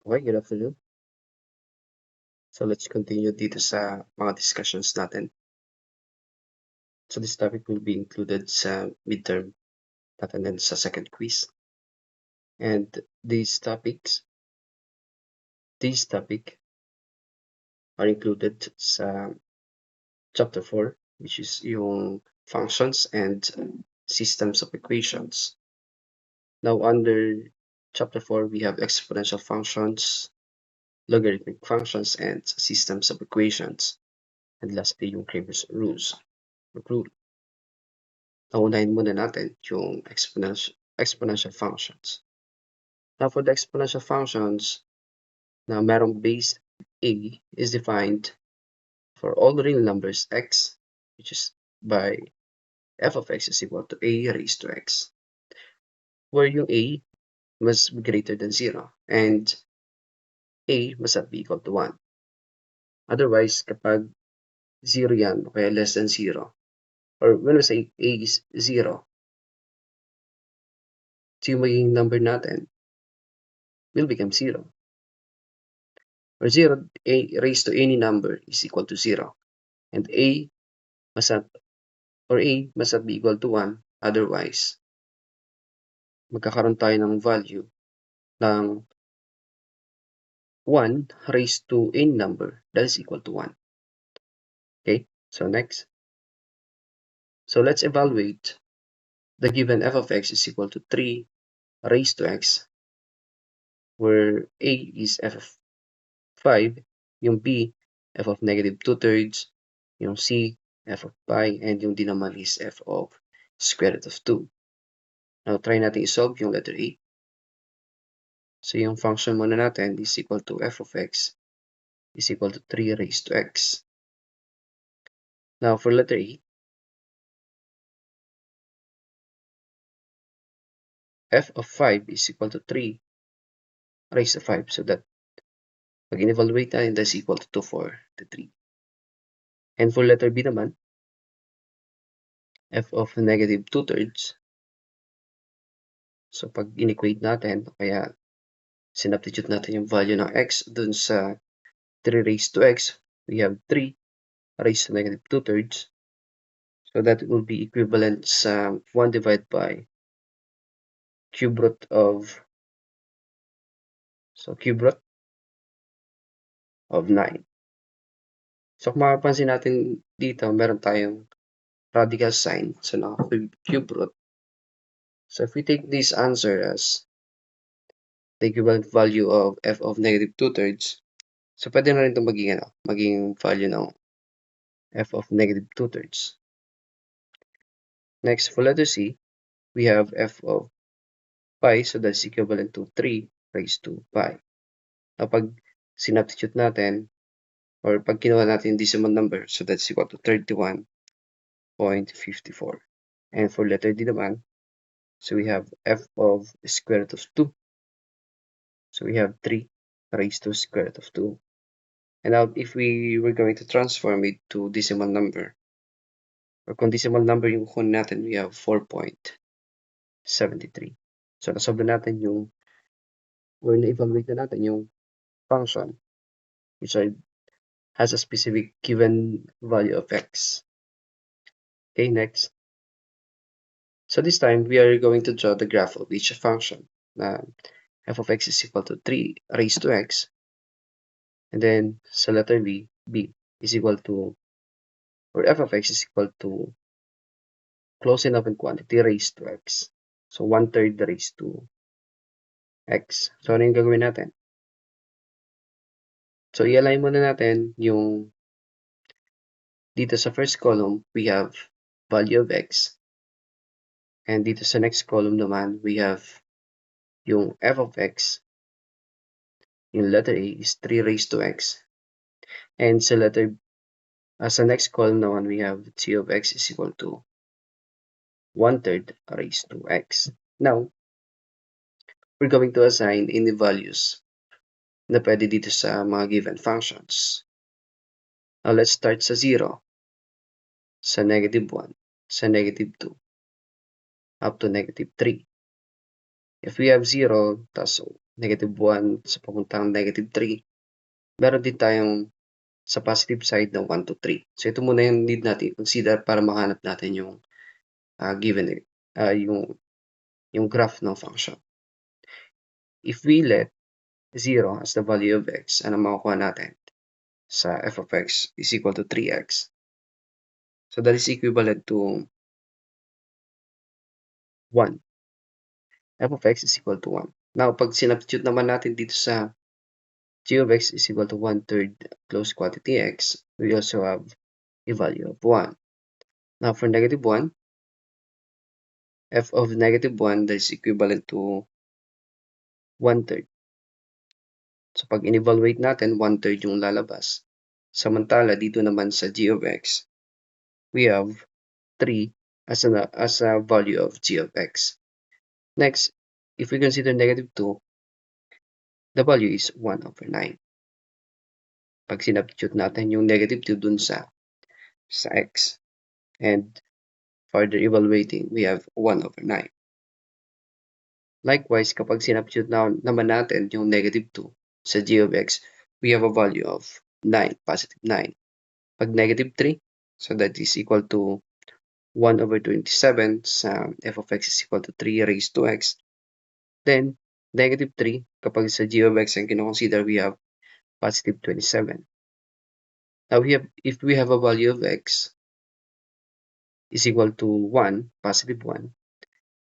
Okay, good afternoon. So let's continue dito sa mga discussions natin. So this topic will be included sa midterm natin din sa second quiz. And these topic are included sa chapter 4, which is yung functions and systems of equations. Now under chapter 4, we have exponential functions, logarithmic functions, and systems of equations. And lastly, yung Cramer's rule. Naunahin muna natin yung exponential functions. Now, for the exponential functions, na merong base a is defined for all real numbers x, which is by f of x is equal to a raised to x, where yung a must be greater than 0 and a must not be equal to 1. Otherwise, kapag 0 yan, o kaya less than 0, or when we say a is 0, so yung magiging number natin will become 0. Or 0, a raised to any number is equal to 0. And a must not be equal to 1. Otherwise, magkakaroon tayo ng value ng 1 raised to any number that is equal to 1. Okay, so next. So let's evaluate the given f of x is equal to 3 raised to x, where a is f of 5, yung b, f of negative 2/3, yung c, f of pi, and yung d naman is f of square root of 2. Now, try natin i-solve yung letter A. So, yung function muna natin is equal to f of x is equal to 3 raised to x. Now, for letter A, f of 5 is equal to 3 raised to 5. So, that pag in-evaluate natin, that's equal to 2 for the 3. And for letter B naman, f of negative 2/3. So, pag in-equate natin, kaya sinubstitute natin yung value ng x dun sa 3 raised to x, we have 3 raised to negative 2/3. So, that will be equivalent sa 1 divided by cube root of 9. So, kung mapapansin natin dito, meron tayong radical sign. So, naka-cube root. So, if we take this answer as the equivalent value of f of negative 2/3, so pwede na rin itong maging value ng f of negative 2/3. Next, for letter C, we have f of pi, so that's equivalent to 3 raised to pi. Now, pag sinubstitute natin, or pag kinuha natin decimal number, so that's equal to 31.54. And for letter D naman, so we have f of square root of 2. So we have 3 raised to square root of 2. And now, if we were going to transform it to decimal number, or kung decimal number yung kukunin natin, we have 4.73. So, nasolve natin yung, or na-evaluate na natin yung function, which has a specific given value of x. Okay, next. So this time, we are going to draw the graph of each function. F of x is equal to 3 raised to x. And then, sa letter B is equal to, or f of x is equal to close enough in quantity raised to x. So, 1/3 raised to x. So, ano yung gagawin natin? So, i-align muna natin yung dito sa first column, we have value of x. And dito sa next column naman, we have yung f of x. Yung letter A is 3 raised to x. And sa sa next column naman, we have t of x is equal to 1/3 raised to x. Now, we're going to assign any values na pwede dito sa mga given functions. Now, let's start sa 0, sa negative 1, sa negative 2, up to negative 3. If we have 0, tas -1 sa papuntang -3, meron din tayong sa positive side na 1 to 3. So ito muna yung need natin consider para mahanap natin yung given yung graph ng function. If we let 0 as the value of x, ano makukuha natin sa f of x is equal to 3x. So that is equivalent to 1. F of x is equal to 1. Now, pag sinubstitute naman natin dito sa g of x is equal to 1/3 closed quantity x, we also have a value of 1. Now, for -1, f of -1 that is equivalent to 1/3. So pag in-evaluate natin, 1/3 yung lalabas. Samantala, dito naman sa g of x, we have 3 as a value of g of x. Next, if we consider -2, the value is 1/9. Pag sinubstitute natin yung -2 dun sa x, and further evaluating, we have 1/9. Likewise, kapag sinubstitute naman natin yung -2 sa g of x, we have a value of 9, positive 9. Pag -3, so that is equal to 1/27 sa f of x is equal to 3 raised to x. Then, -3, kapag sa g of x ang kinoconsider, we have positive 27. Now, if we have a value of x is equal to 1, positive 1.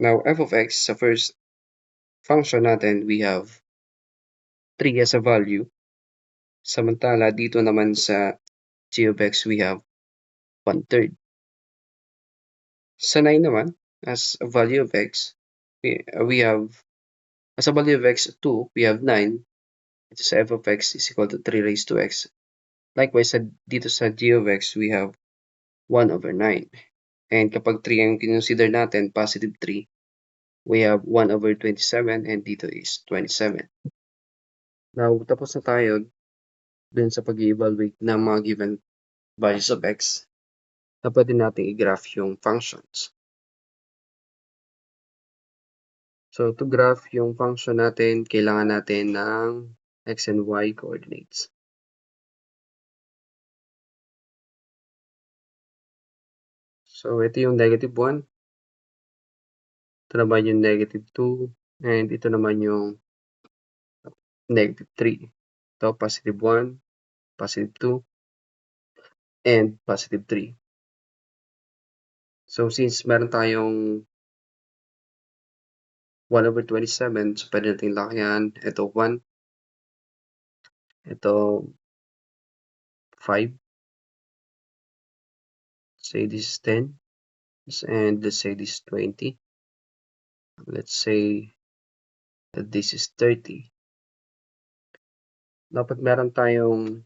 Now, f of x, sa first function natin, we have 3 as a value. Samantala, dito naman sa g of x, we have 1/3. Sa 9 naman, as a value of x, we have, as a value of x 2, we have 9. Ito sa f of x is equal to 3 raised to x. Likewise, dito sa g of x, we have 1/9. And kapag 3 ang consider natin, positive 3, we have 1/27, and dito is 27. Now, tapos na tayo dun sa pag-evaluate ng mga given values of x na pwede natin i-graph yung functions. So, to graph yung function natin, kailangan natin ng x and y coordinates. So, ito yung -1. Ito naman yung -2. And ito naman yung -3. Ito, positive 1, positive 2, and positive 3. So, since meron tayong 1/27, so pwede natin lakihan. Ito 1. Ito 5. Say this is 10. And let's say this is 20. Let's say that this is 30. Now, pag meron tayong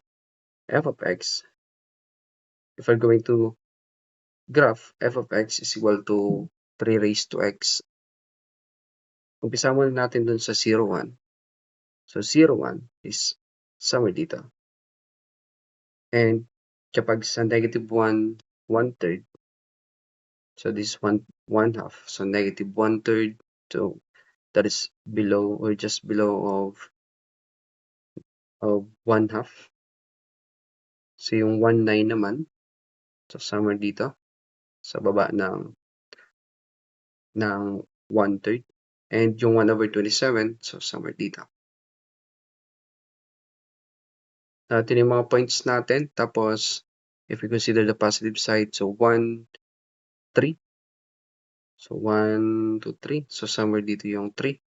f of x, if we're going to graph f of x is equal to 3 raised to x, umpisa muna natin dun sa 0, 1. So, 0, 1 is somewhere dito. And kapag sa -1, 1/3, so this is 1/2. So, -1/3, so that is below or just below of 1/2. So, yung 1/9 naman, so somewhere dito, sa baba ng 1/3. And yung 1/27, so somewhere dito. Ito yung mga points natin. Tapos, if we consider the positive side, so 1, 3. So, 1, 2, 3. So, somewhere dito yung 3.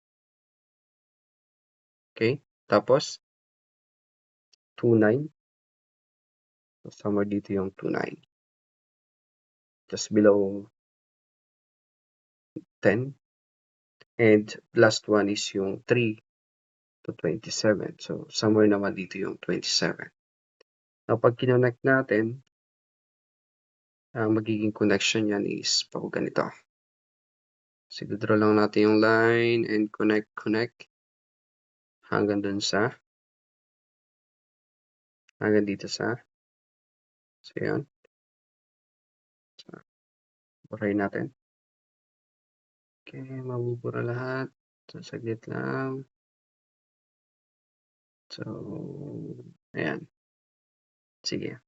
Okay? Tapos, 2, 9. So, somewhere dito yung 2, 9. Just below 10. And last one is yung 3 to 27. So, somewhere naman dito yung 27. Now, pag kinonect natin, ang magiging connection yan is pag ganito. So, draw lang natin yung line and connect hanggang dun sa hanggang dito sa so, yan. So, burahin natin. Okay, mabubura lahat. So, saglit lang. So, ayan. Sige.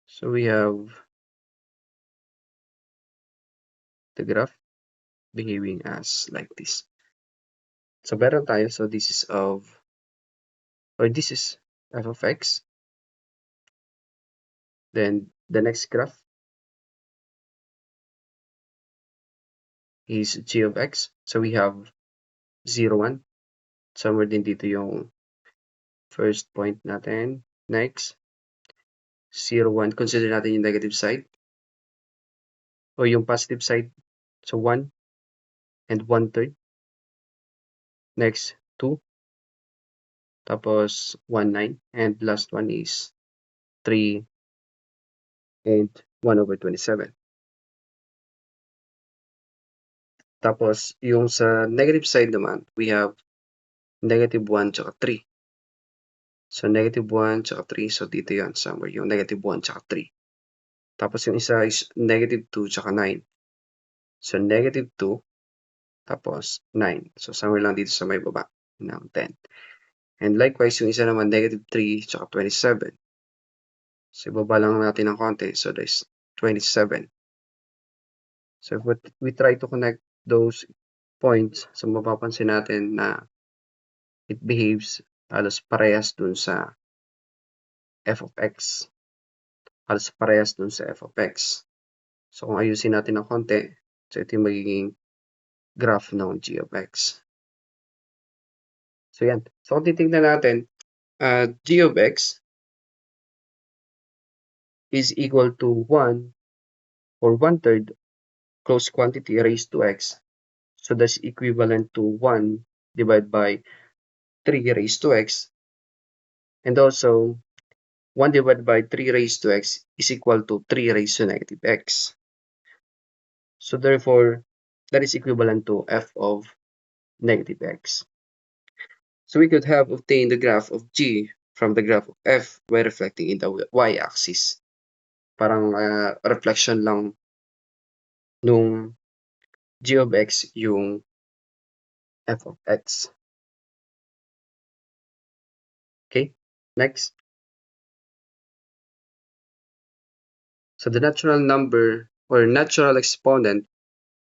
So, we have the graph behaving as like this. So, meron tayo. So, this is f of x. Then, the next graph is g of x. So, we have 0, 1. Somewhere din dito yung first point natin. Next, 0, 1. Consider natin yung negative side o yung positive side. So, 1 and 1/3. Next, 2. Tapos, 1, 9. And last one is 3 and 1/27. Tapos, yung sa negative side naman, we have negative 1 tsaka 3. So, negative 1 tsaka 3. So, dito yan. Somewhere yung negative 1 tsaka 3. Tapos, yung isa is negative 2 tsaka 9. So, negative 2 tapos 9. So, somewhere lang dito sa may baba ng 10. And likewise, yung isa naman negative 3 tsaka 27. So, ibaba lang natin ng konti. So, there's 27. So, if we try to connect those points, so mapapansin natin na it behaves halos parehas dun sa f of x. Halos parehas dun sa f of x. So, kung ayusin natin ng konti, so ito yung magiging graph ng g of x. So, yan. So, kung titignan natin, g of x is equal to 1 or 1/3 closed quantity raised to x. So, that's equivalent to 1 divided by 3 raised to x. And also, 1 divided by 3 raised to x is equal to 3 raised to negative x. So, therefore, that is equivalent to f of negative x. So, we could have obtained the graph of g from the graph of f by reflecting in the y-axis. Parang reflection lang nung g of x yung f of x. Okay, next. So the natural number or natural exponent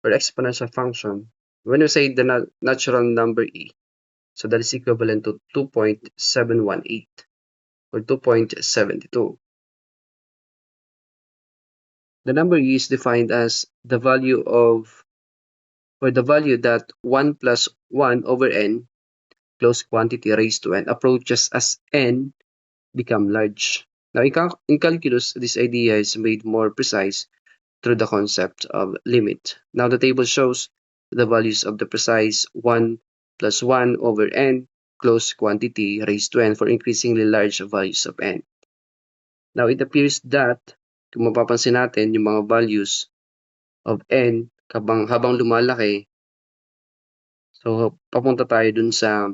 or exponential function, when we say the natural number e, so that is equivalent to 2.718 or 2.72. The number e is defined as the value of or the value that 1 plus 1 over n closed quantity raised to n approaches as n become large. Now, in calculus, this idea is made more precise through the concept of limit. Now, the table shows the values of the precise 1 plus 1 over n closed quantity raised to n for increasingly large values of n. Now, it appears that, kung mapapansin natin, yung mga values of n habang lumalaki, so papunta tayo dun sa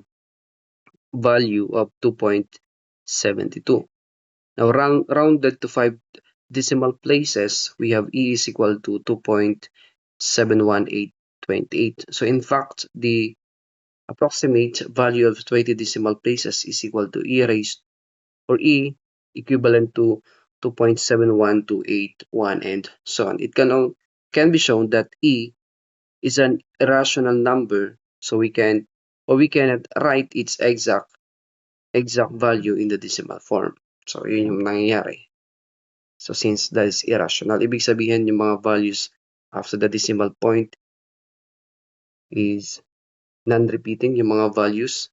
value of 2.72. Now, rounded to 5 decimal places, we have e is equal to 2.71828. So, in fact, the approximate value of 20 decimal places is equal to e raised or e equivalent to 2.71281 and so on. It can be shown that e is an irrational number, so we cannot write its exact value in the decimal form. So, yun yung nangyayari. So, since that is irrational, ibig sabihin yung mga values after the decimal point is non-repeating yung mga values.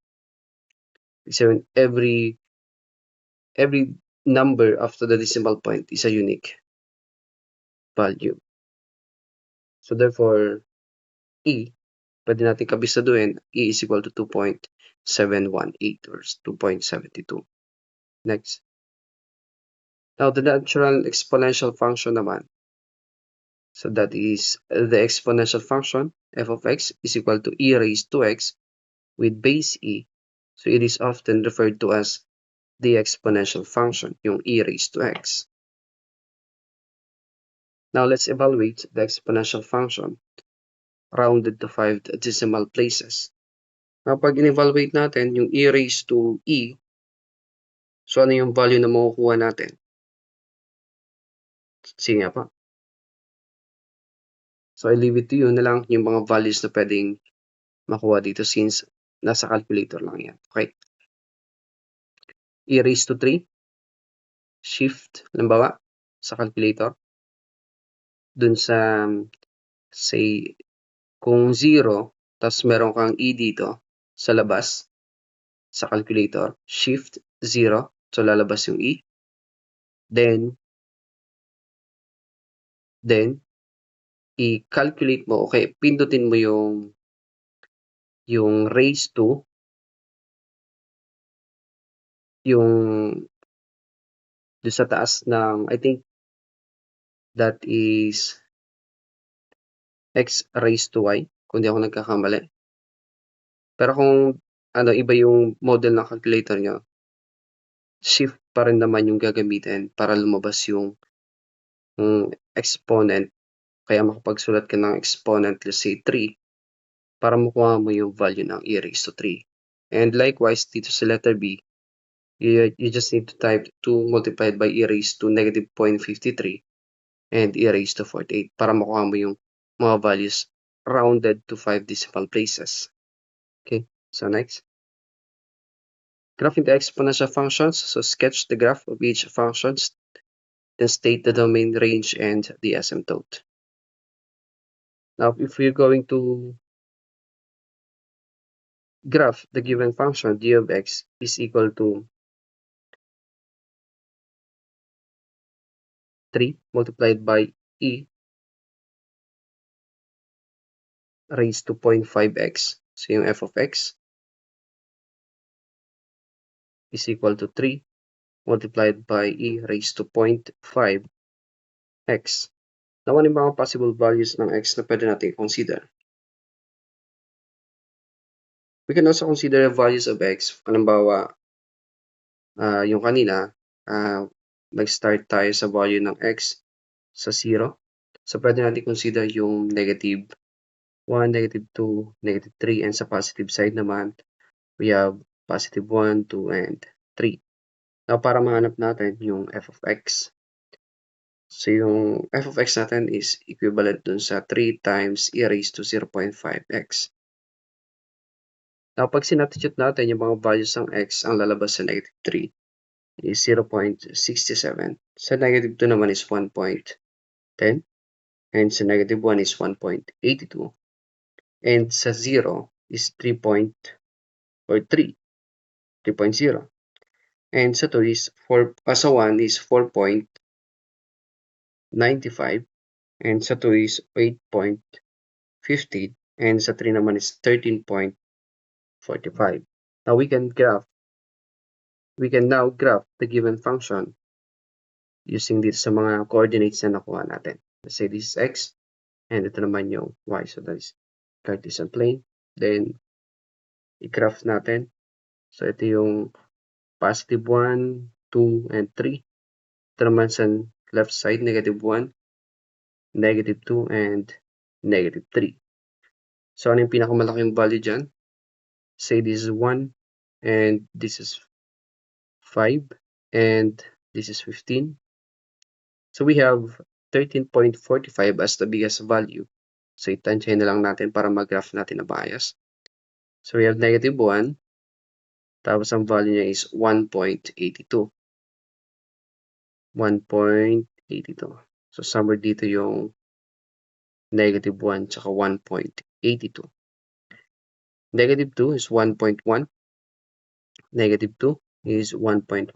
So, every number after the decimal point is a unique value. So, therefore, e, pwede natin kabisaduhin, e is equal to 2.718 or 2.72. Next. Now, the natural exponential function naman. So, that is the exponential function, f of x is equal to e raised to x with base e. So, it is often referred to as the exponential function, yung e raised to x. Now, let's evaluate the exponential function. rounded to 5 decimal places. Now, pag in-evaluate natin yung e raised to e, so ano yung value na makukuha natin? Sige nga pa. So, I leave it to you na lang yung mga values na pwedeng makuha dito since nasa calculator lang yan. Okay? E raised to 3, shift, halimbawa, sa calculator. Dun sa, say, kung 0, tapos meron kang e dito sa labas, sa calculator, shift 0, so lalabas yung e. Then, i-calculate mo, okay, pindutin mo yung raise to, yung doon sa taas ng, I think, that is x raised to y, kung di ako nagkakamali. Pero kung iba yung model ng calculator nyo, shift pa rin naman yung gagamitin para lumabas yung exponent. Kaya makapagsulat ka ng exponent, let's say 3, para makuha mo yung value ng e raised to 3. And likewise, dito sa letter B, you just need to type 2 multiplied by e raised to negative 0.53 and e raised to 48 para makuha mo yung mga values rounded to 5 decimal places. Okay, so next. Graphing the exponential functions. So sketch the graph of each functions, then state the domain, range, and the asymptote. Now, if we're going to graph the given function, g of x is equal to 3 multiplied by e raised to 0.5x. So yung f of x is equal to 3 multiplied by e raised to 0.5x. Now, ano yung mga possible values ng x na pwede natin consider? We can also consider the values of x. Halimbawa, yung kanina, nag-start tayo sa value ng x sa 0. So, pwede natin consider yung negative 1, negative 2, negative 3, and sa positive side naman, we have positive 1, 2, and 3. Now, para mahanap natin yung f of x. So, yung f of x natin is equivalent dun sa 3 times e raised to 0.5x. Now, pag sinatitute natin yung mga values ng x, ang lalabas sa negative 3 is 0.67. Sa negative 2 naman is 1.10. And sa negative 1 is 1.82. And sa 0 is 3.0. And sa 2 is 4, sa 1 is 4.95. And sa 2 is 8.50. And sa 3 naman is 13.45. Now we can now graph the given function using dito sa mga coordinates na nakuha natin. Let's say this is x, and ito naman yung y. So that is Cartesian plane. Then, i-graph natin. So ito yung positive 1, 2, and 3. Ito naman sa left side, negative 1, negative 2, and negative 3. So ano yung pinakamalaking value dyan? Say this is 1, and this is 5, and this is 15. So we have 13.45 as the biggest value. So itansyahin na lang natin para mag-graph natin na bias. So we have negative 1. Tapos ang value niya is 1.82. 1.82. So somewhere dito yung negative 1 tsaka 1.82. Negative 2 is 1.1. Negative 2 is 1.1.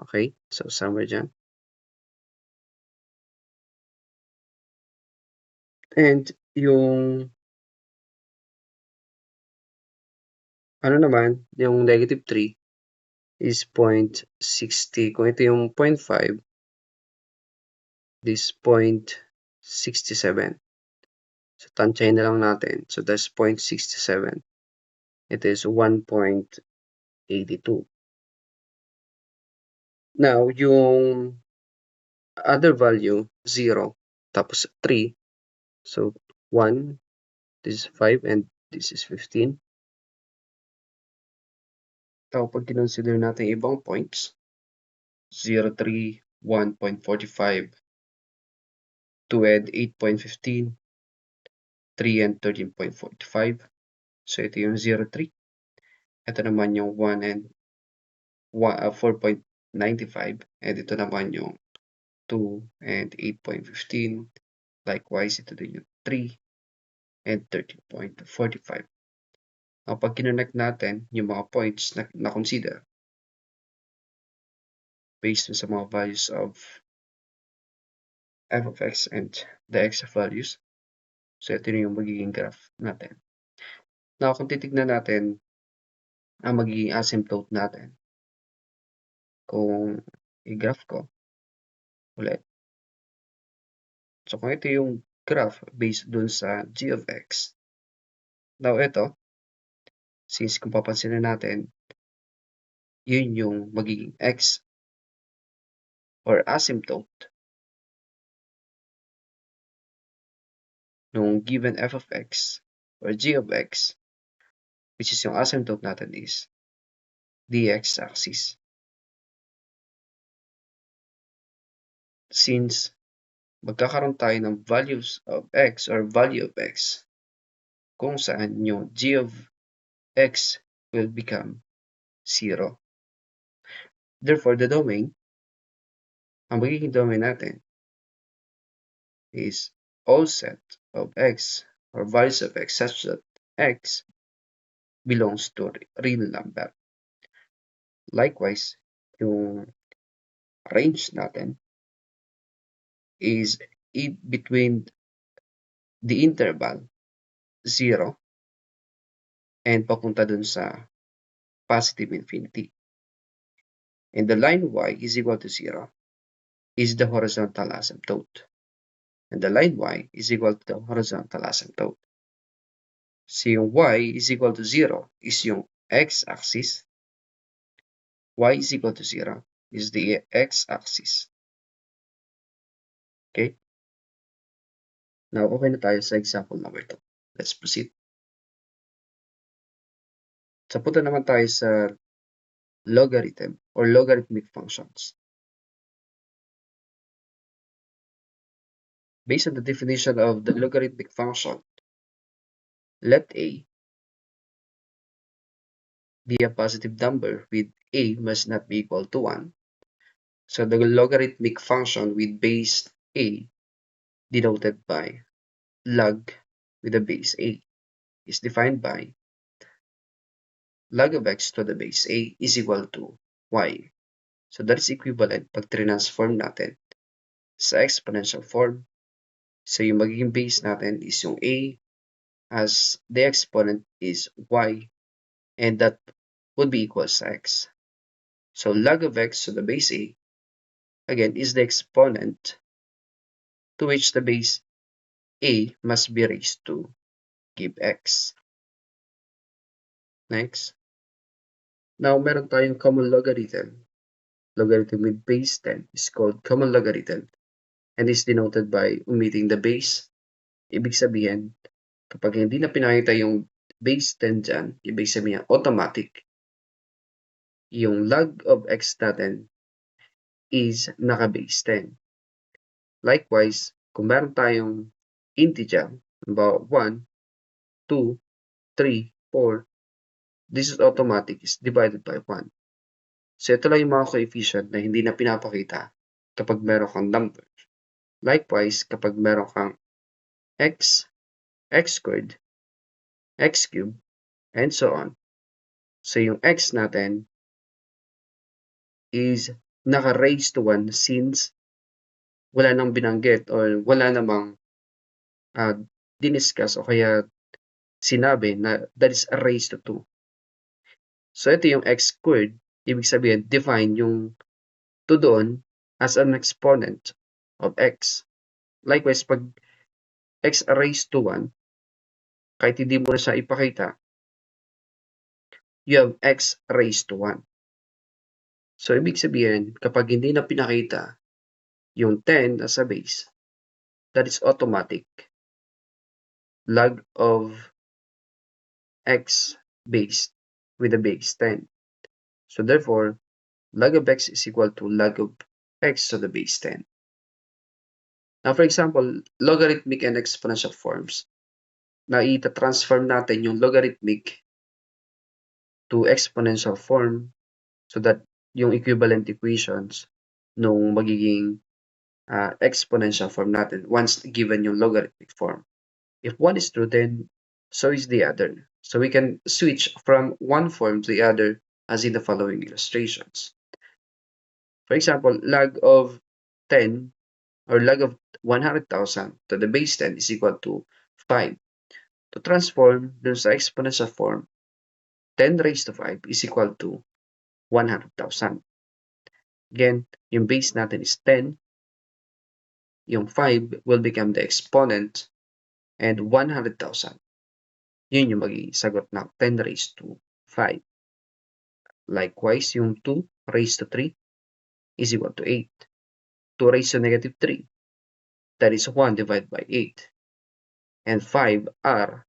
Okay, so somewhere dyan. And yung naman, yung negative 3 is 0.60. Kung ito yung 0.5, this 0.67. So tansyahin na lang natin. So that's 0.67. It is 1.82. Now, yung other value, 0, tapos 3, So 1, this is 5, and this is 15. Now, pag kinonsider natin ibang points, 0, 3, 1.45, 2 and 8.15, 3 and 13.45. So ito yung 0, 3. Ito naman yung 1 and 4.95. And ito naman yung 2 and 8.15. Likewise, ito din yung 3 and 13.45. Now, pag kinonect natin yung mga points na consider based sa mga values of f of x and the x values, so ito yung magiging graph natin. Now, kung titignan natin ang magiging asymptote natin, kung i-graph ko ulit. So, kung ito yung graph based dun sa g of x, now ito, since kung papansin natin, yun yung magiging x or asymptote nung given f of x or g of x, which is yung asymptote natin is the x-axis. Since magkakaroon tayo ng values of x or value of x, kung saan yung g of x will become 0. Therefore, the domain, ang magiging domain natin is all set of x or values of x such that x belongs to real number. Likewise, yung range natin is between the interval 0 and papunta dun sa positive infinity. And the line y is equal to 0 is the horizontal asymptote. And the line y is equal to the horizontal asymptote. So yung y is equal to 0 is yung x-axis. Y is equal to 0 is the x-axis. Okay? Now, okay na tayo sa example number 2. Let's proceed. So, punta naman tayo sa logarithm or logarithmic functions. Based on the definition of the logarithmic function, let a be a positive number with a must not be equal to 1. So the logarithmic function with base a, denoted by log with the base a, is defined by log of x to the base a is equal to y. So that is equivalent pag transform natin sa exponential form. So yung magiging base natin is yung a, as the exponent is y, and that would be equals to x. So log of x to the base a, again, is the exponent to which the base a must be raised to give x. Next. Now, meron tayong common logarithm. Logarithm with base 10 is called common logarithm and is denoted by omitting the base. Ibig sabihin, kapag hindi na pinakita yung base 10 dyan, ibig sabihin automatic, yung log of x natin is naka-base 10. Likewise, kung meron tayong integer, about 1, 2, 3, 4, this is automatic is divided by 1. So, ito lang yung mga coefficient na hindi na pinapakita kapag meron kang number. Likewise, kapag meron kang x, x squared, x cubed, and so on. So, yung x natin is naka-raise to 1 since wala nang binanggit or wala namang diniscuss o kaya sinabi na that is a raised to 2. So, ito yung x squared. Ibig sabihin, define yung 2 doon as an exponent of x. Likewise, pag x raised to 1, kahit hindi mo na siya ipakita, you have x raised to 1. So, ibig sabihin, kapag hindi na pinakita yung 10 as a base, that is automatic. log of x base with the base 10. So therefore, log of x is equal to log of x to the base 10. Now, for example, logarithmic and exponential forms. Na ita-transform natin yung logarithmic to exponential form so that yung equivalent equations nung magiging exponential form natin once given yung logarithmic form. If one is true, then so is the other. So we can switch from one form to the other as in the following illustrations. For example, log of 10 or log of 100,000 to the base 10 is equal to 5. To transform dun sa exponential form, 10 raised to 5 is equal to 100,000. Again, yung base natin is 10. Yung 5 will become the exponent and 100,000. Yun yung magiging sagot ng 10 raised to 5. Likewise, yung 2 raised to 3 is equal to 8. 2 raised to negative 3, that is 1 divided by 8. And 5r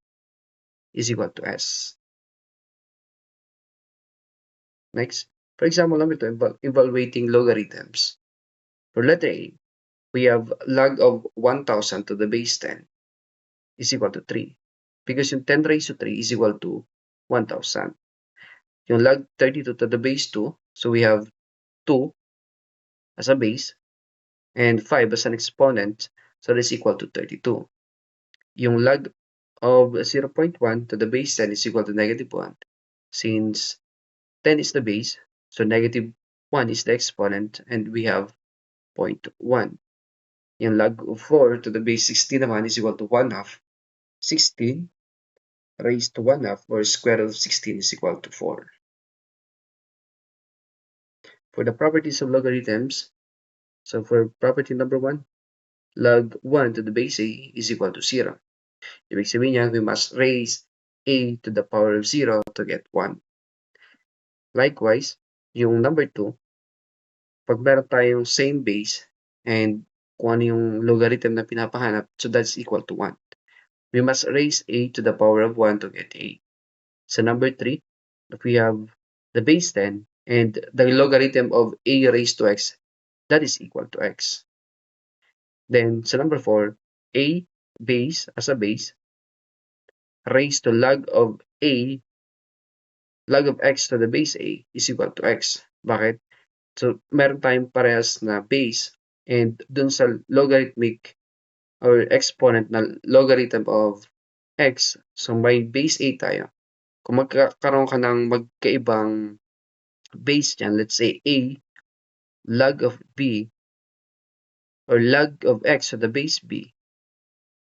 is equal to s. Next, for example, naman ito, evaluating logarithms. For letter A, we have log of 1,000 to the base 10 is equal to 3. Because yung 10 raised to 3 is equal to 1,000. Yung log 32 to the base 2, so we have 2 as a base and 5 as an exponent, so this is equal to 32. Yung log of 0.1 to the base 10 is equal to negative 1. Since 10 is the base, so negative 1 is the exponent, and we have 0.1. Yung log of 4 to the base 16 naman is equal to 1 half. 16 raised to 1 half, or square root of 16 is equal to 4. For the properties of logarithms, so for property number 1, log 1 to the base a is equal to 0. Ibig sabihin niya, we must raise a to the power of 0 to get 1. Likewise, yung number 2, pag meron tayong same base and kung ano yung logarithm na pinapahanap, so that's equal to 1. We must raise a to the power of 1 to get a. So number 3, if we have the base 10 and the logarithm of a raised to x, that is equal to x. Then sa number 4, a base as a base raised to log of a, log of x to the base a is equal to x. Bakit? So meron tayong parehas na base and dun sa logarithmic or exponent na logarithm of x, so may base a tayo. Kung magkakaroon ka ng magkaibang base dyan, let's say a log of b or log of x to the base b,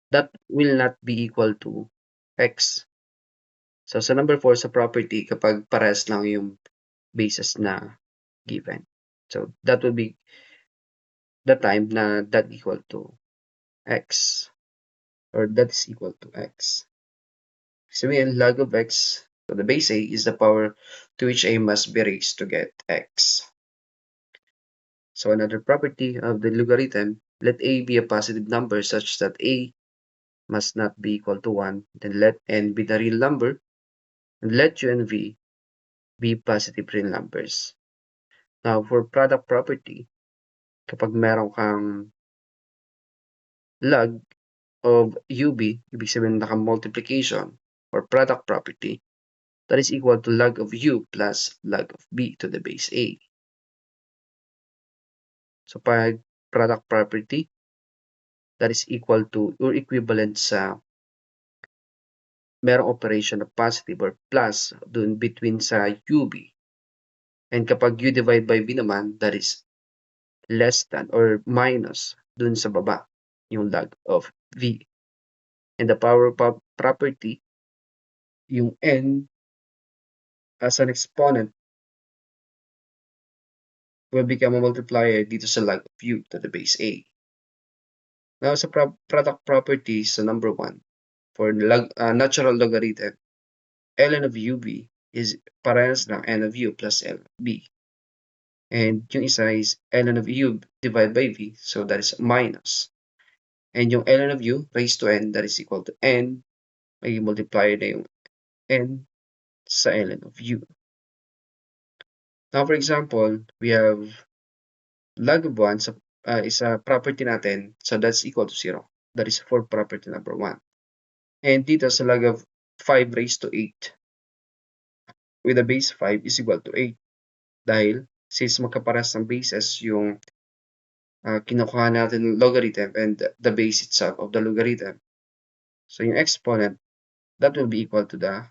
that will not be equal to x. So sa number 4 sa property, kapag parehas lang yung bases na given. So that will be the time na that equal to x, or that is equal to x. Sabihin, log of x to the base a is the power to which a must be raised to get x. So another property of the logarithm, let a be a positive number such that a must not be equal to 1, then let n be the real number, and let u and v be positive real numbers. Now, for product property, kapag meron kang log of ub, ibig sabihin naka-multiplication or product property, that is equal to log of u plus log of b to the base a. So, pag product property, that is equal to or equivalent sa merong operation na positive or plus dun between sa ub. And kapag u divide by b naman, that is less than or minus dun sa baba, yung log of v. And the power property, yung n as an exponent will become a multiplier dito sa log of u to the base a. Now sa product properties sa number 1, for natural logarithm, ln of ub is parehas ng n of u plus l of b. And yung isa is ln of u divided by v, so that is minus. And yung ln of u raised to n, that is equal to n may multiplier na yung n sa ln of u. Now, for example, we have log of 1 is a property natin, so that's equal to 0. That is for property number 1. And dito sa log of 5 raised to 8 with a base 5 is equal to 8. Dahil since magkaparas ng bases yung kinukuha natin logarithm and the base itself of the logarithm. So yung exponent, that will be equal to the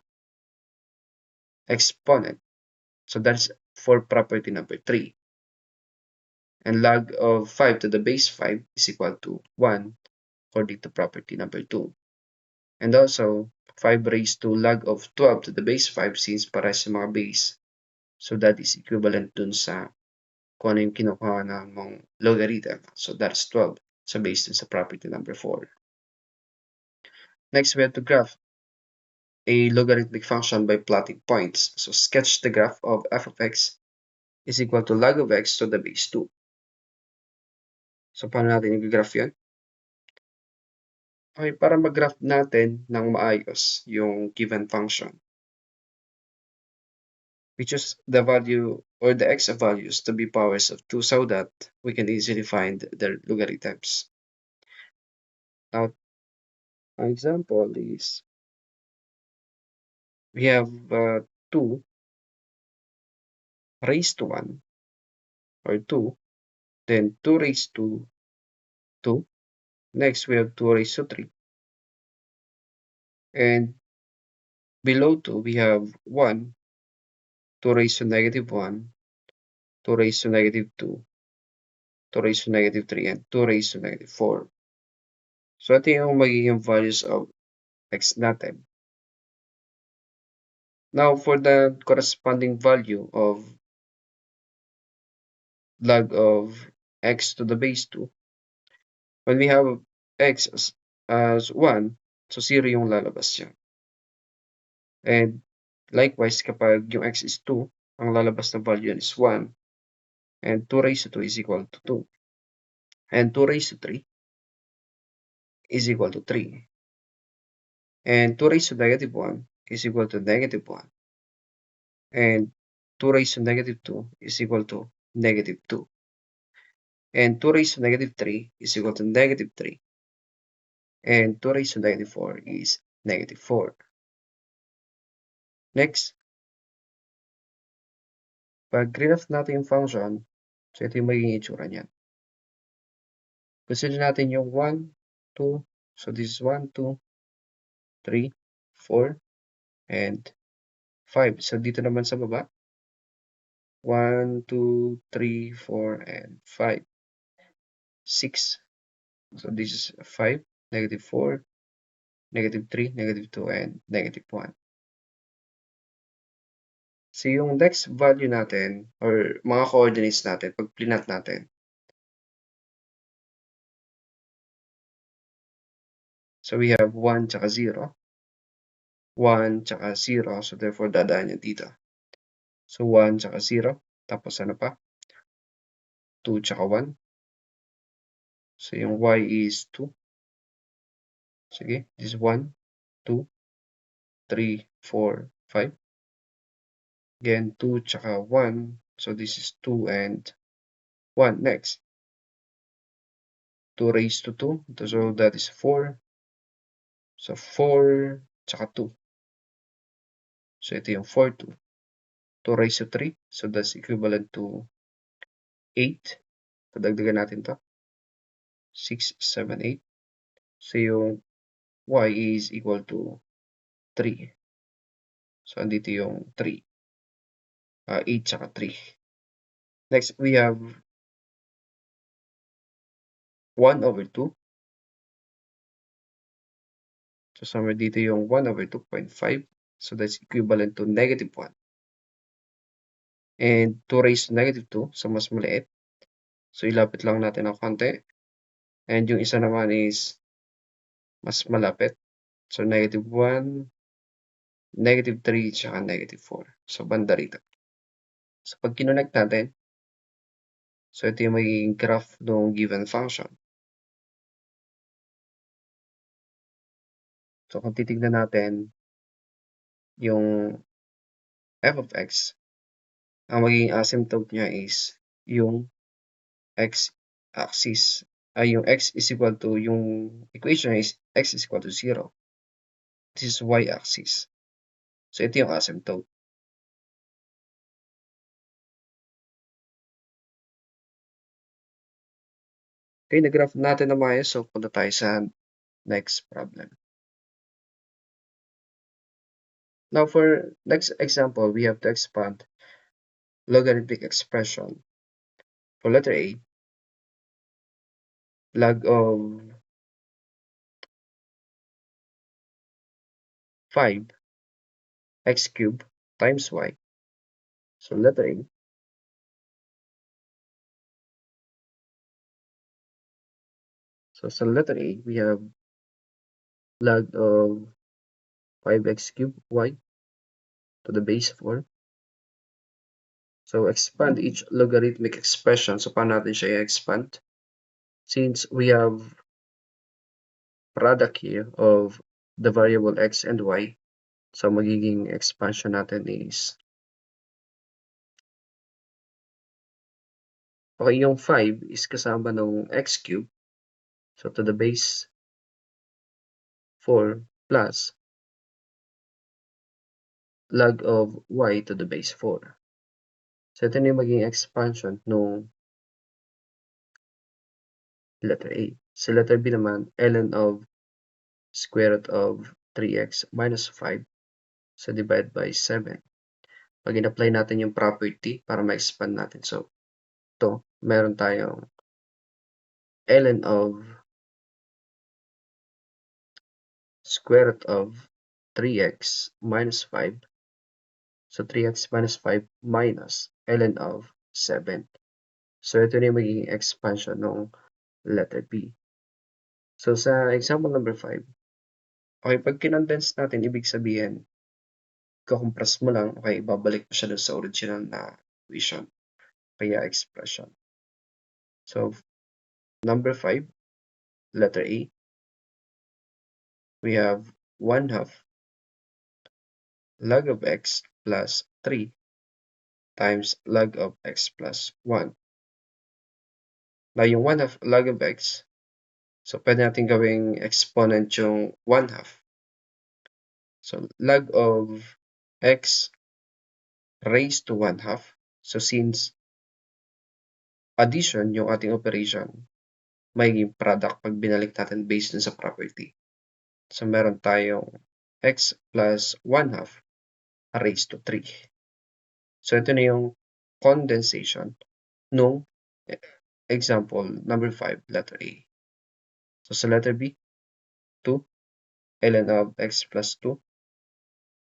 exponent. So that's for property number 3. And log of 5 to the base 5 is equal to 1 according to property number 2. And also, 5 raised to log of 12 to the base 5 since pares yung mga base. So that is equivalent dun sa kung ano yung kinukuha na mong logarithm. So that's 12. So based dun sa property number 4. Next, we have to graph a logarithmic function by plotting points. So sketch the graph of f of x is equal to log of x to the base 2. So paano natin i-graph yun? Okay, para mag-graph natin ng maayos yung given function, we choose the value or the x values to be powers of 2 so that we can easily find their logarithms. Now, an example is we have 2 raised to 1 or 2, then 2 raised to 2. Next, we have 2 raised to 3. And below 2, we have 1, 2 raised to negative 1, 2 raised to negative 2, 2 raised to negative 3, and 2 raised to negative 4. So, ito yung magiging values of x natin. Now, for the corresponding value of log of x to the base 2, when we have x as 1, so 0 yung lalabas yan. And likewise, kapag yung x is 2, ang lalabas na value is 1. And 2 raised to 2 is equal to 2. And 2 raised to 3 is equal to 3. And 2 raised to negative 1 is equal to negative 1. And 2 raised to negative 2 is equal to negative 2. And 2 raised to negative 3 is equal to negative 3. And 2 raised to negative 4 is negative 4. Next, pag graph natin yung function, so ito yung magiging itsura niyan. Consider natin yung 1, 2, so this is 1, 2, 3, 4, and 5. So dito naman sa baba, 1, 2, 3, 4, and 5. 6. So this is 5, negative 4, negative 3, negative 2, and negative 1. So yung next value natin, or mga coordinates natin, pag plinat natin, so we have 1 tsaka 0, 1 tsaka 0, so therefore dadaan yan dito. So 1 tsaka 0, tapos ano pa? 2 tsaka 1. So yung y is 2. Sige, this is 1, 2, 3, 4, 5. Again, 2 tsaka 1. So this is 2 and 1. Next, 2 raised to 2. So that is 4. So 4 tsaka 2. So ito yung 4, 2. 2 raised to 3. So that's equivalent to 8. Padagdagan natin to. 6, 7, 8. So yung y is equal to 3. So andito yung 3. 8 tsaka 3. Next, we have 1 over 2. So somewhere dito yung 1 over 2.5. So that's equivalent to negative 1. And 2 raised to negative 2. So mas maliit. So ilapit lang natin ng konti. And yung isa naman is mas malapit. So negative 1, negative 3, tsaka negative 4. So banda rito. So pag kinonect natin, so ito yung magiging graph ng given function. So kung titignan natin yung f of x, ang magiging asymptote niya is yung x-axis. Yung x is equal to, yung equation is x is equal to 0. This is y-axis. So ito yung asymptote. Okay, nag-graph natin na maayos. So punta tayo sa next problem. Now for next example, we have to expand logarithmic expression. For letter A, log of 5 x cubed times y. So letter A. So sa letter A, we have log of 5x cubed y to the base 4. So expand each logarithmic expression. So paano natin siya i-expand? Since we have product here of the variable x and y, so magiging expansion natin is, okay, yung 5 is kasama ng x cube. So to the base 4 plus log of y to the base 4. So ito na yung magiging expansion nung letter A. Sa letter B naman, ln of square root of 3x minus 5. So divide by 7. Pag in-apply natin yung property para ma-expand natin. So ito, meron tayong ln of square root of 3x minus 5. So 3x minus 5 minus ln of 7. So ito na yung magiging expansion ng letter B. So sa example number 5, okay, pag kinondense natin, ibig sabihin, kukompress mo lang, okay, ibabalik mo siya doon sa original na equation, kaya expression. So number 5, letter A, we have 1/2 log of x plus 3 times log of x plus 1. Na yung 1/2 log of x, so pwede natin gawing exponent yung 1/2. So log of x raised to 1/2. So since addition yung ating operation, magiging product pag binalik natin based dun sa property. So meron tayong x plus 1/2 raised to 3. So ito na yung condensation nung example number 5, letter A. So sa letter B, 2 ln of x plus 2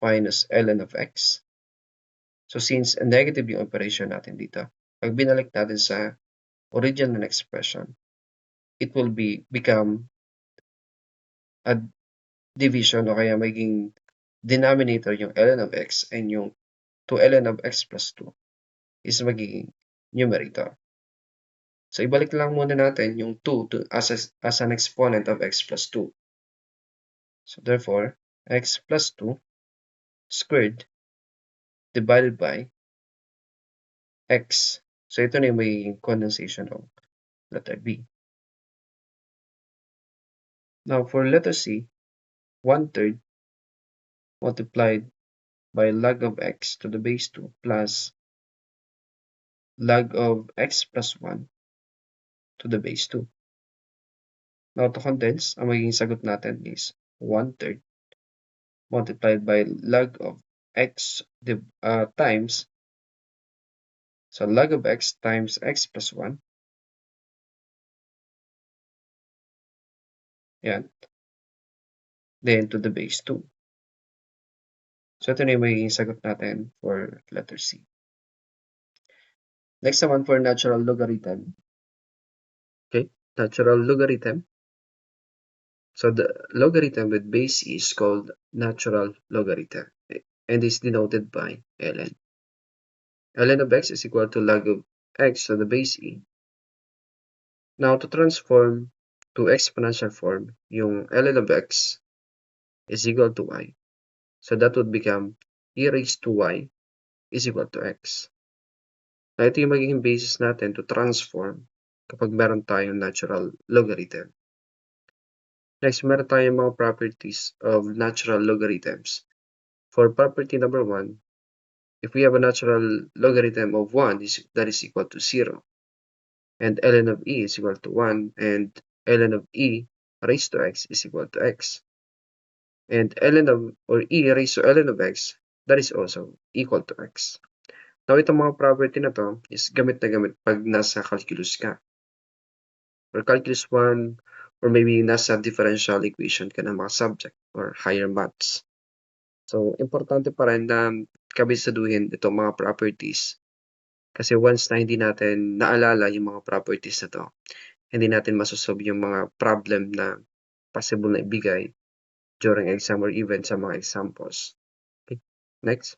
minus ln of x. So since negative yung operation natin dito, pag binalik natin sa original expression, it will become a division o kaya maging denominator yung ln of x and yung 2 ln of x plus 2 is magiging numerator. So ibalik lang muna natin yung 2 as an exponent of x plus 2. So therefore, x plus 2 squared divided by x. So ito na yung magiging condensation of letter B. Now for letter C, 1/3 multiplied by log of x to the base 2 plus log of x plus 1 to the base 2. Now to condense, ang magiging sagot natin is 1/3 multiplied by log of x times, so log of x times x plus 1. Yan. Then to the base 2. So ito na yung magiging sagot natin for letter C. Next naman for natural logarithm. Okay, natural logarithm. So the logarithm with base C is called natural logarithm and is denoted by ln. ln of x is equal to log of x to the base e. Now to transform to exponential form yung ln of x, is equal to y. So that would become e raised to y is equal to x. Na ito yung magiging basis natin to transform kapag meron tayong natural logarithm. Next, meron tayong mga properties of natural logarithms. For property number 1, if we have a natural logarithm of 1, that is equal to 0, and ln of e is equal to 1, and ln of e raised to x is equal to x, and ln of, or e raised to ln of x, that is also equal to x. Now, itong mga property na to is gamit na gamit pag nasa calculus ka, or calculus 1, or maybe nasa differential equation ka ng mga subject or higher maths. So, importante pa rin na kabisaduhin itong mga properties. Kasi once na hindi natin naalala yung mga properties na to, hindi natin masosolve yung mga problem na possible na ibigay during exam or even sa mga examples. Okay, next.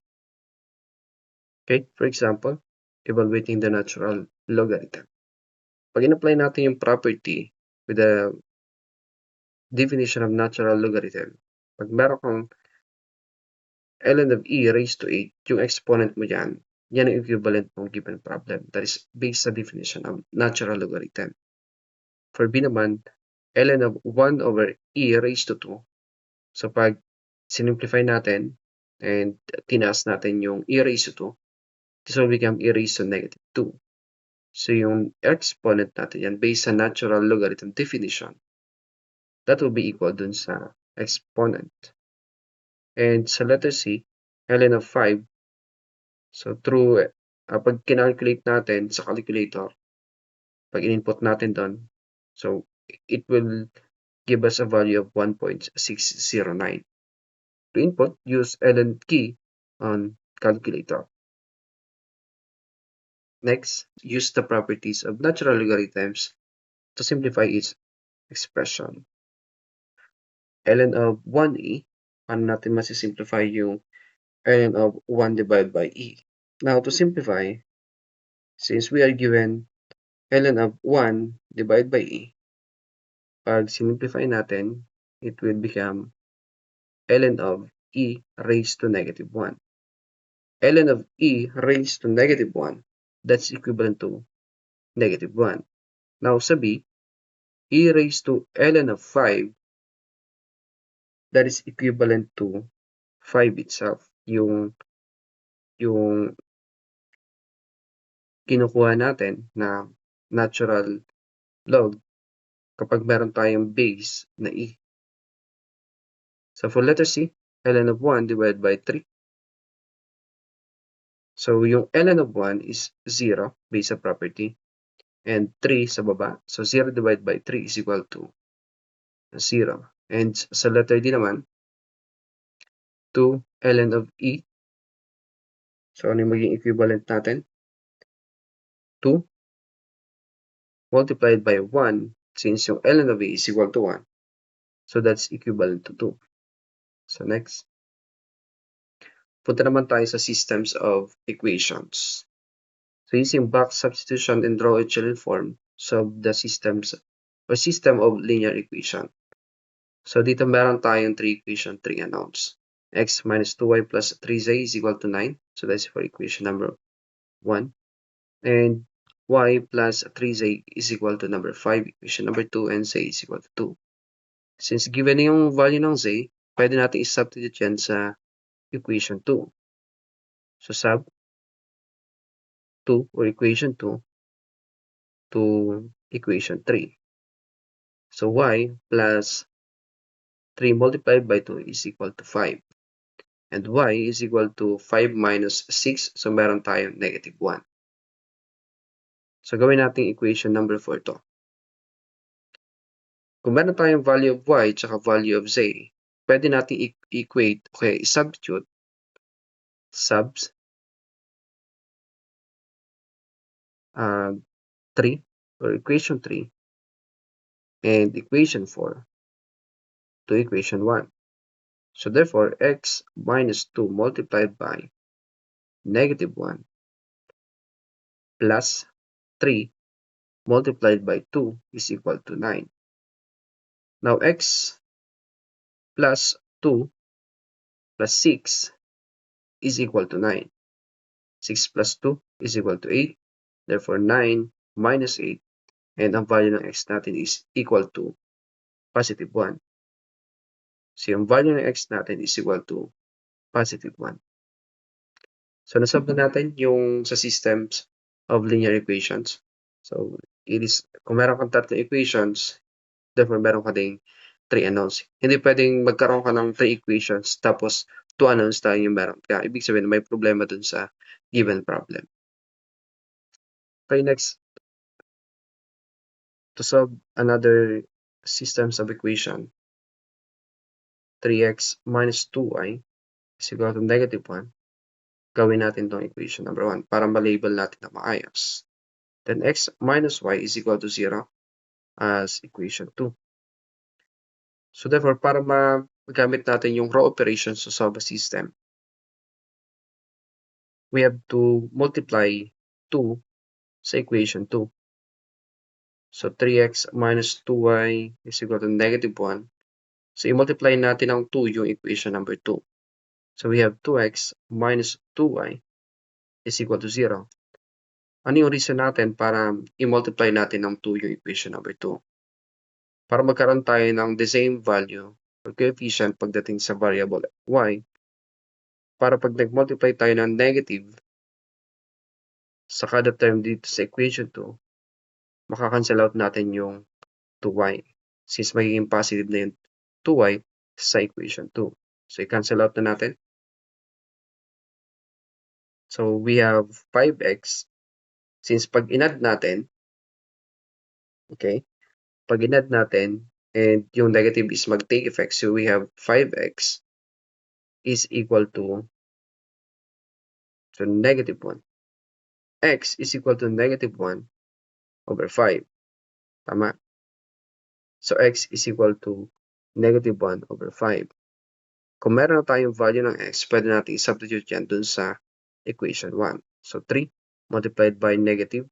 Okay, for example, evaluating the natural logarithm. Pag in-apply natin yung property with the definition of natural logarithm, pag meron kang ln of e raised to 8, yung exponent mo dyan, yan ang equivalent ng given problem. That is based sa definition of natural logarithm. For b naman, ln of 1 over e raised to 2. So pag simplify natin and tinaas natin yung e raised to 2, this will become e raised to negative 2. So yung exponent natin yan based sa natural logarithm definition, that will be equal dun sa exponent. And sa letter C, ln of 5, so through, pag kinalculate natin sa calculator, pag in-input natin doon, so it will give us a value of 1.609. To input, use ln key on calculator. Next, use the properties of natural logarithms to simplify its expression. ln of 1e, paano natin masisimplify yung ln of 1 divided by e? Now, to simplify, since we are given ln of 1 divided by e, pag simplify natin, it will become ln of e raised to negative 1. ln of e raised to negative 1, that's equivalent to negative 1. Now, sa b, e raised to ln of 5, that is equivalent to 5 itself. Yung kinukuha natin na natural log kapag meron tayong base na e. So for letter C, ln of 1 divided by 3. So yung ln of 1 is 0 based sa property, and 3 sa baba. So 0 divided by 3 is equal to 0. And sa letter D naman, 2 ln of e. So ano yung maging equivalent natin? 2 multiplied by 1, since yung ln of e is equal to 1. So that's equivalent to 2. So next. Punta naman tayo sa systems of equations. So using box substitution and draw echelon form, solve the systems or system of linear equation. So dito meron tayong 3 equation, 3 unknowns. X minus 2y plus 3z is equal to 9. So that's for equation number 1. And y plus 3z is equal to number 5, equation number 2, and z is equal to 2. Since given yung value ng z, pwede natin i-substitute yan sa equation 2. So sub 2 or equation 2 to equation 3. So y plus 3 multiplied by 2 is equal to 5. And y is equal to 5 minus 6. So meron tayong negative 1. So gawin natin equation number 4 to. Kung meron tayong value of y at value of z, pwede natin equate, okay, substitute subs 3 or equation 3 and equation 4 to equation 1. So therefore, x minus 2 multiplied by negative 1 plus 3 multiplied by 2 is equal to 9. Now, x plus 2 plus 6 is equal to 9. 6 plus 2 is equal to 8. Therefore, 9 minus 8. And ang value ng x natin is equal to positive 1. So, yung value ng x natin is equal to positive 1. So, nasolve na natin yung sa systems of linear equations. So, kung meron kang tatlong equations, therefore meron ka ding 3 unknowns. Hindi pwedeng magkaroon ka ng 3 equations tapos 2 unknowns tayo yung meron ka. Ibig sabihin, may problema dun sa given problem. Okay, next. To solve another systems of equation, 3x minus 2y is equal to negative 1. Gawin natin itong equation number 1 para ma-label natin na maayos. Then x minus y is equal to 0 as equation 2. So therefore, para magamit natin yung row operations to solve a system, we have to multiply 2 sa equation 2. So 3x minus 2y is equal to negative 1. So i-multiply natin ng 2 yung equation number 2. So we have 2x minus 2y is equal to 0. Ano yung reason natin para i-multiply natin ng 2 yung equation number 2? Para magkaroon tayo ng the same value or coefficient pagdating sa variable y. Para pag nag-multiply tayo ng negative sa kada term dito sa equation 2, makakancel out natin yung 2y. Since magiging positive na yung 2y sa equation 2. So i-cancel out na natin. So we have 5x. Since pag in-add natin, okay, pag in-add natin, and yung negative is mag-take effect, so we have 5x is equal to negative 1. X is equal to negative 1 over 5. Tama? So x is equal to negative 1 over 5. Kung meron na tayong value ng x, pwede natin i-substitute yan dun sa equation 1. So 3 multiplied by negative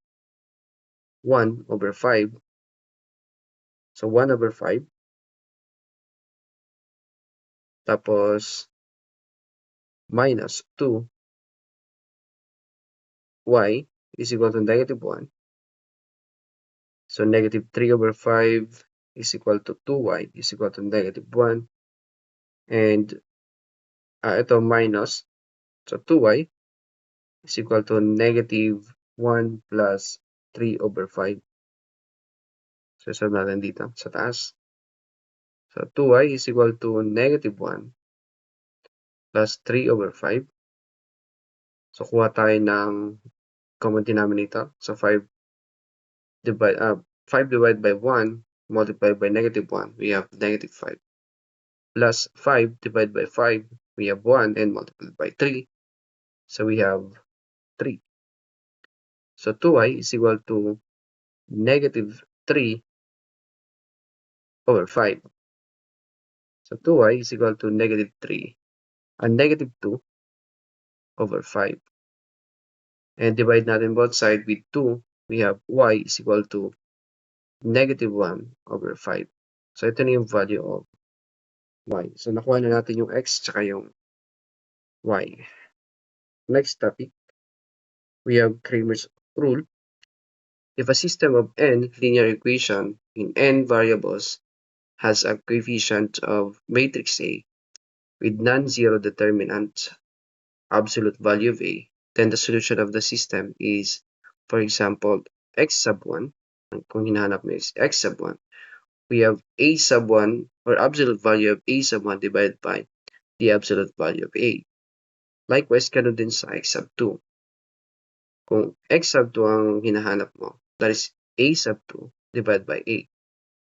1 over 5. So 1 over 5. Tapos minus 2y is equal to negative 1. So negative 3 over 5 is equal to 2y is equal to negative 1. And ito minus. So 2y is equal to negative 1 plus 3 over 5. So solve natin dito sa taas. So 2y is equal to negative 1 plus 3 over 5. So kuha tayo ng common denominator. So 5 divided by 1 multiplied by negative 1, we have negative 5. Plus 5 divided by 5, we have 1 and multiplied by 3. So we have 3. So 2y is equal to negative 3 over 5. So 2y is equal to negative 3 and negative 2 over 5. And divide natin both sides with 2, we have y is equal to negative 1 over 5. So ito na yung value of y. So nakuha na natin yung x tsaka yung y. Next topic, we have Cramer's rule. If a system of n linear equation in n variables has a coefficient of matrix A with non-zero determinant absolute value of A, then the solution of the system is, for example, x sub 1. Kung hinahanap mo is x sub 1, we have A sub 1 or absolute value of A sub 1 divided by the absolute value of A. Likewise, ganun din sa x sub 2. Kung x sub 2 ang hinahanap mo, that is A sub 2 divided by A,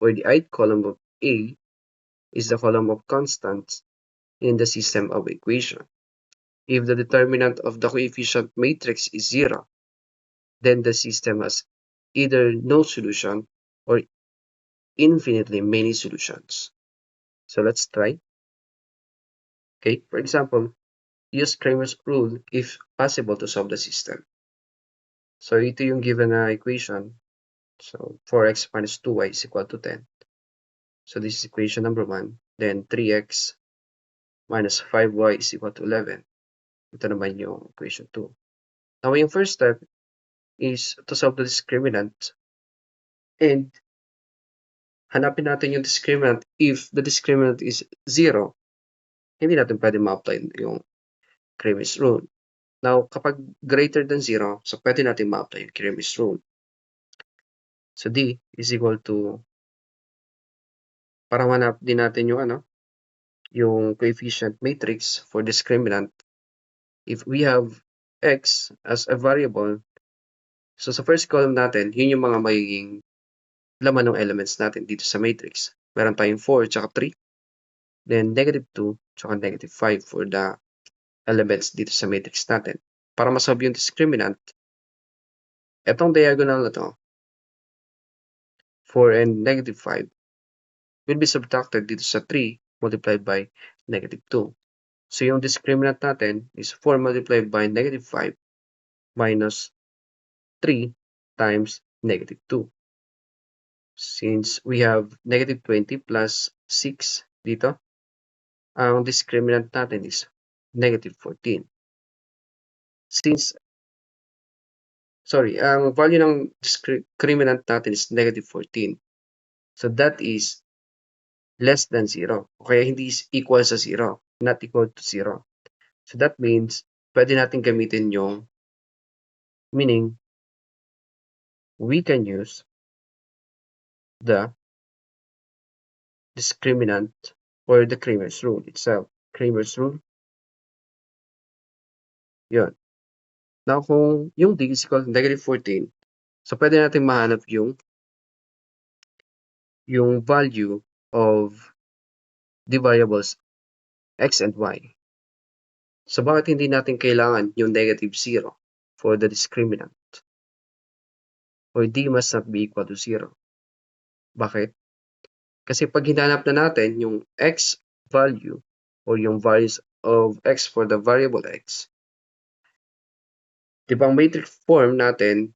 where the ith column of A is the column of constants in the system of equation. If the determinant of the coefficient matrix is 0, then the system has either no solution or infinitely many solutions. So let's try. Okay, for example, use Cramer's rule if possible to solve the system. So ito yung given na equation. So 4x minus 2y is equal to 10. So this is equation number 1. Then 3x minus 5y is equal to 11. Ito naman yung equation 2. Now, yung first step is to solve the discriminant. And hanapin natin yung discriminant. If the discriminant is 0, hindi natin pwede ma-apply yung Cramer's rule. Now, kapag greater than 0, so pwede natin ma-apply yung Cramer's rule. So, D is equal to, para manap din natin yung coefficient matrix for discriminant. If we have x as a variable, so sa first column natin, yun yung mga magiging laman ng elements natin dito sa matrix. Meron tayong 4 tsaka 3. Then, negative 2 tsaka negative 5 for the elements dito sa matrix natin. Para masolve yung discriminant, etong diagonal na to, 4 and negative 5, will be subtracted dito sa 3 multiplied by negative 2. So, yung discriminant natin is 4 multiplied by negative 5 minus 3 times negative 2. Since we have negative 20 plus 6 dito, ang discriminant natin is negative 14. Ang value ng discriminant natin is negative 14. So that is less than 0. O kaya hindi is equal sa 0. Not equal to 0. So that means, pwede natin gamitin yung meaning, we can use the discriminant or the Cramer's rule itself. Cramer's rule. Yun. Now, kung yung D is equal to negative 14, so pwede natin mahanap yung value of the variables x and y. So, bakit hindi natin kailangan yung negative 0 for the discriminant? Or D must not be equal to 0. Bakit? Kasi pag hinanap na natin yung x value or yung values of x for the variable x, di ba ang matrix form natin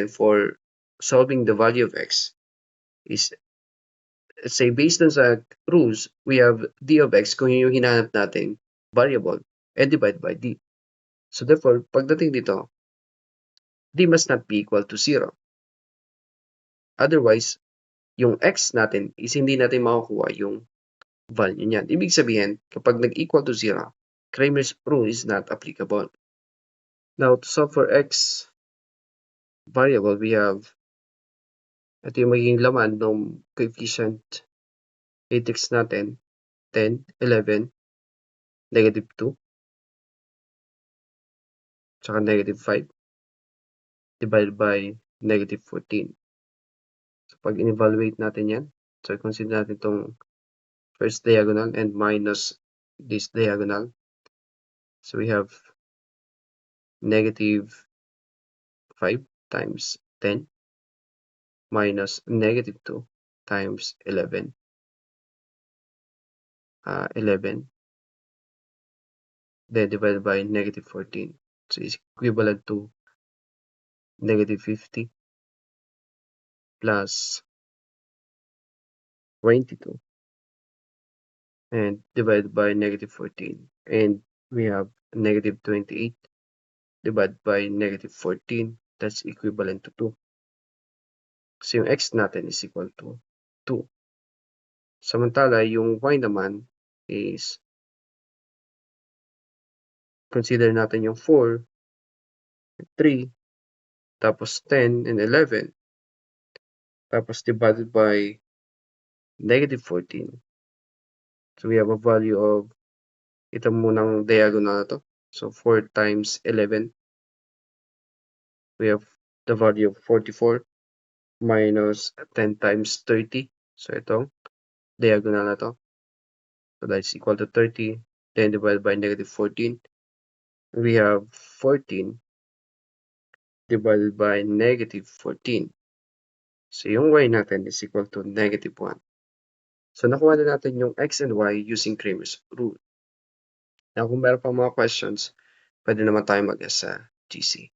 for solving the value of x is, let's say, based on sa rules, we have d of x kung yung hinahanap natin variable and divide by d. So therefore, pagdating dito, d must not be equal to 0. Otherwise, yung x natin is hindi natin makukuha yung value niyan. Ibig sabihin, kapag nag-equal to 0, Cramer's rule is not applicable. Now, to solve for x variable, we have, ito yung magiging laman ng coefficient matrix natin, 10, 11, negative 2, tsaka negative 5, divided by negative 14. So, pag in-evaluate natin yan, so consider natin itong first diagonal and minus this diagonal. So, we have negative 5 times 10 minus negative 2 times 11. 11. Then divided by negative 14. So, is equivalent to negative 50 plus 22 and divided by negative 14. And we have negative 28 divided by negative 14. That's equivalent to 2. So, yung x natin is equal to 2. Samantala, yung y naman is, consider natin yung 4, 3, tapos 10 and 11, tapos divided by negative 14. So, we have a value of, ito munang diagonal na to. So, 4 times 11. We have the value of 44 minus 10 times 30. So, itong diagonal na to. So, that's equal to 30. Then, divided by negative 14. We have 14 divided by negative 14. So, yung y natin is equal to negative 1. So, nakuha na natin yung x and y using Cramer's rule. Now, kung meron pang mga questions, pwede naman tayo mag-ask sa GC.